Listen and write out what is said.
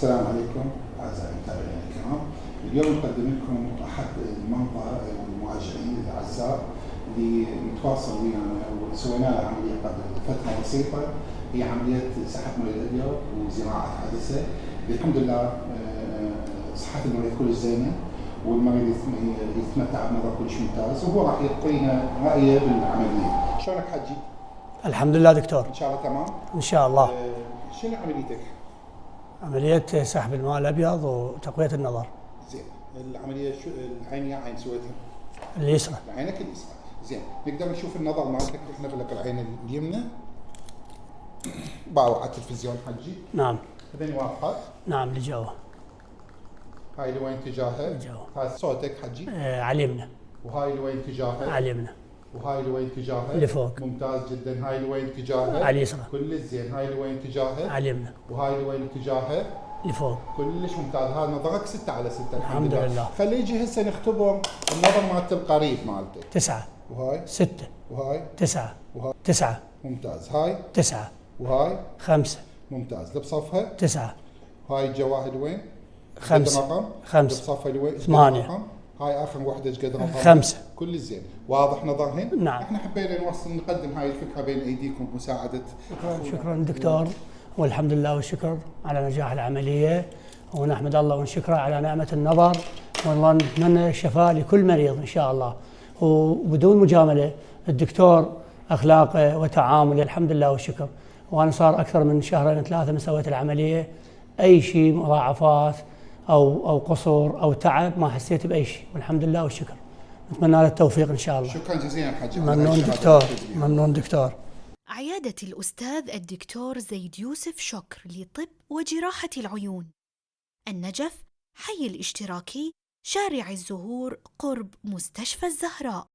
السلام عليكم أعزائي المتابعين الكرام. اليوم نقدم لكم أحد المرضى المراجعين الأعزاء اللي متواصل ويانا وسوينا له عملية قبل فترة بسيطة، هي عملية سحب مريض الأبيض وزراعة حادثة. الحمد لله صحة المريض كلش زينة والمريض يتمتع بنظر كلش ممتاز، وهو راح يعطينا رأيه بالعملية. شلونك حجي؟ الحمد لله دكتور. إن شاء الله تمام؟ إن شاء الله. شنو عمليتك؟ عملية سحب الماء الأبيض وتقوية النظر. زين، العملية شو العين يا عين سويتها؟ اليسرى. عينك اليسرى. زين، نقدر نشوف النظر مالتك. احنا لك العين اليمنى باعوا على التلفزيون حجي. نعم. هذين واضحات؟ نعم لجوا. هاي لوين اتجاهها؟ لجوا. هاي صوتك حجي؟ على اليمنى. وهاي لوين اتجاهها؟ على اليمنى. وهاي لوين اتجاهها؟ لفوق. ممتاز جدا. هاي لوين اتجاهها؟ على اليسرى. كلش زين. هاي لوين اتجاهها؟ على اليمنى. وهاي لوين اتجاهها؟ لفوق. كلش ممتاز. هذا نظرك 6/6 الحمد لله. خلي يجي هسه نختبر النظر مالت القريب مالتك. 9. وهاي 6. وهاي 9. وهاي 9. ممتاز. هاي 9. وهاي 5. ممتاز. اللي بصفها 9. هاي الجواهر وين؟ 5. رقم 5. اللي بصفها لوين؟ 8. هاي اخر وحده ايش قد رقم؟ 5. كل زين. واضح نظرهن؟ نعم. احنا حبينا نقدم هاي الفكره بين ايديكم بمساعده. شكرا دكتور، والحمد لله والشكر على نجاح العملية، ونحمد الله ونشكره على نعمة النظر، والله نتمنى الشفاء لكل مريض إن شاء الله. وبدون مجاملة الدكتور أخلاقه وتعامله الحمد لله والشكر، وأنا صار أكثر من 2-3 من سويت العملية، أي شيء مضاعفات أو قصور أو تعب ما حسيت بأي شيء، والحمد لله والشكر. نتمنى له التوفيق إن شاء الله. شكرا جزيلا حاج. ممنون دكتور. ممنون دكتور. عيادة الأستاذ الدكتور زيد يوسف شكر لطب وجراحة العيون، النجف، حي الاشتراكي، شارع الزهور قرب مستشفى الزهراء.